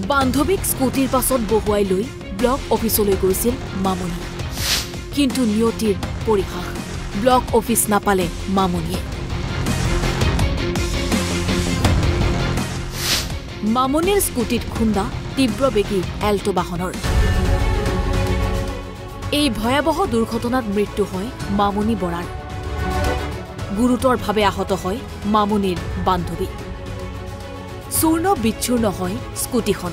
বান্ধৱীক স্কুটিৰ পাছত বহুৱাই লৈ ব্লক অফিচলৈ গৈছিল মামনি। কিন্তু নিয়তিৰ পৰিহাস, ব্লক অফিচ নাপালে মামনিয়ে। মামনিৰ স্কুটিত খুন্দা তীব্ৰবেগী এল্টো বাহনৰ। এই ভয়াৱহ দুৰ্ঘটনাত মৃত্যু হয় মামনি বৰাৰ। গুৰুতৰভাৱে আহত হয় মামনিৰ বান্ধৱী। চূৰ্ণ বিচ্ছূৰ্ণ হয় স্কুটিখন।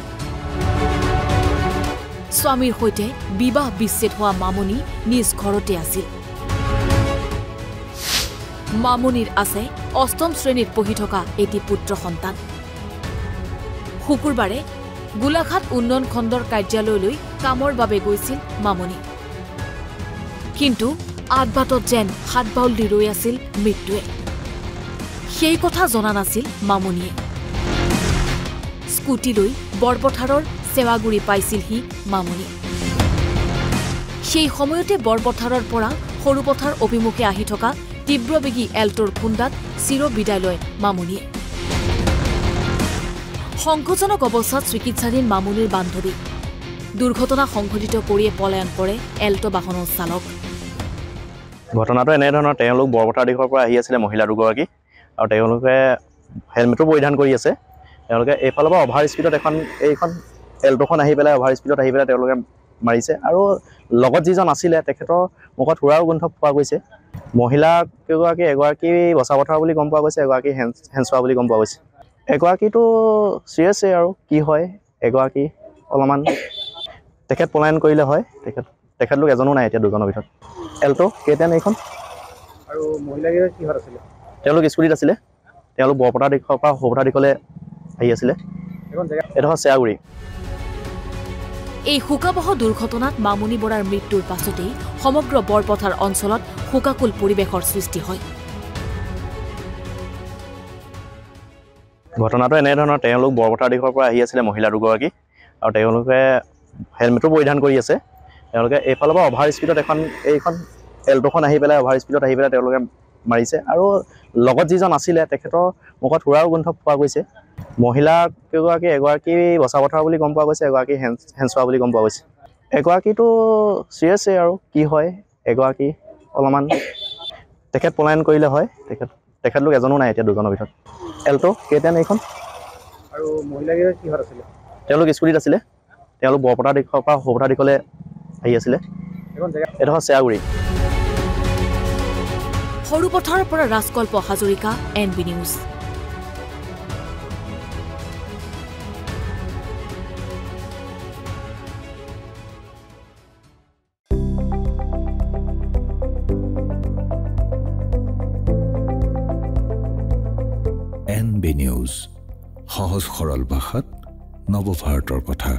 স্বামীৰ সৈতে বিবাহ বিচ্ছেদ হোৱা মামনি নিজ ঘৰতে আছিল। মামনিৰ আছে ৮ম শ্ৰেণীত পঢ়ি থকা এটি পুত্ৰ সন্তান। শুকুৰবাৰে গোলাঘাট উন্নয়ন খণ্ডৰ কাৰ্যালয়লৈ কামৰ বাবে গৈছিল মামনি। কিন্তু আদবাটত যেন হাত বাউল দি ৰৈ আছিল মৃত্যুৱে। সেই কথা জনা নাছিল মামনিয়ে। স্কুটি লৈ বৰপথাৰৰ চেৱাগুৰি পাইছিলহি মামনি। সেই সময়তে বৰপথাৰৰ পৰা সৰুপথাৰ অভিমুখে আহি থকা তীব্ৰবেগী এল্টোৰ খুন্দাত চিৰবিদায় লয় মামনিয়ে। সংকটজনক অৱস্থাত চিকিৎসাধীন মামনিৰ বান্ধৱী। দুৰ্ঘটনা সংঘটিত কৰিয়ে পলায়ন কৰে এল্টো বাহনৰ চালক। ঘটনাটো এনেধৰণৰ, তেওঁলোক বৰপথাৰ দিশৰ পৰা আহি আছিলে মহিলা দুগৰাকী, আৰু তেওঁলোকে হেলমেটো পৰিধান কৰি আছে। তেওঁলোকে এইফালৰ পৰা অভাৰ স্পীডত এইখন এল্টোখন আহি পেলাই অভাৰ স্পীডত আহি পেলাই তেওঁলোকে মাৰিছে, আৰু লগত যিজন আছিলে তেখেতৰ মুখত সুৰাও গোন্ধ পোৱা গৈছে। মহিলা কেইগৰাকী, এগৰাকী বচা পথাৰ বুলি গম পোৱা গৈছে, এগৰাকী হেণ্ডছোৱা বুলি গম পোৱা গৈছে। এগৰাকীটো চিৰিয়াছে, আৰু কি হয় এগৰাকী অলপমান তেখেত পলায়ন কৰিলে হয়। তেখেতলোক এজনো নাই এতিয়া দুজনৰ ভিতৰত। এল্টো কেইটান এইখন। আৰু মহিলাকেইজন কিহত আছিলে? তেওঁলোক স্কুটিত আছিলে। তেওঁলোক বৰপথাৰ দিশৰ পৰা সৰুপথাৰ দিশলৈ আহি আছিলে। এইডোখৰ চেৱাগুৰি। এই শোকাবহ দুৰ্ঘটনাত মামনি বৰাৰ মৃত্যুৰ পাছতেই সমগ্ৰ বৰপথাৰ অঞ্চলত শোকাকুল পৰিৱেশৰ সৃষ্টি হয়। ঘটনাটো এনেধৰণৰ, তেওঁলোক বৰপথাৰ দিশৰ পৰা আহি আছিলে মহিলা দুগৰাকী, আৰু তেওঁলোকে হেলমেটো পৰিধান কৰি আছে। তেওঁলোকে এইফালৰ পৰা অভাৰ স্পীডত এইখন এল্টোখন আহি পেলাই অভাৰ স্পীডত আহি পেলাই তেওঁলোকে মাৰিছে, আৰু লগত যিজন আছিলে তেখেতৰ মুখত সুৰাও গোন্ধ পোৱা গৈছে। মহিলা কেইগৰাকী, এগৰাকী বচা পথাৰ বুলি গম পোৱা গৈছে, এগৰাকী হেণ্ডছোৱা বুলি গম পোৱা গৈছে। এগৰাকীটো চিৰিয়াছে, আৰু কি হয় এগৰাকী অলপমান তেখেত পলায়ন কৰিলে হয়। তেখেতলোক এজনো নাই এতিয়া দুজনৰ ভিতৰত। এল্টো কেইটান এইখন। আৰু মহিলাকেইজন কিহত আছিলে? তেওঁলোক স্কুটিত আছিলে। তেওঁলোক বৰপথাৰ দিশৰ পৰা সৰুপথাৰ দিশলৈ আহি আছিলে। এইডোখৰ চেৱাগুৰি। সৰুপথাৰৰ পৰা Rajkalpa Hazarika, NB news. NB news, সহজ সৰল ভাষাত নৱভাৰতৰ কথা।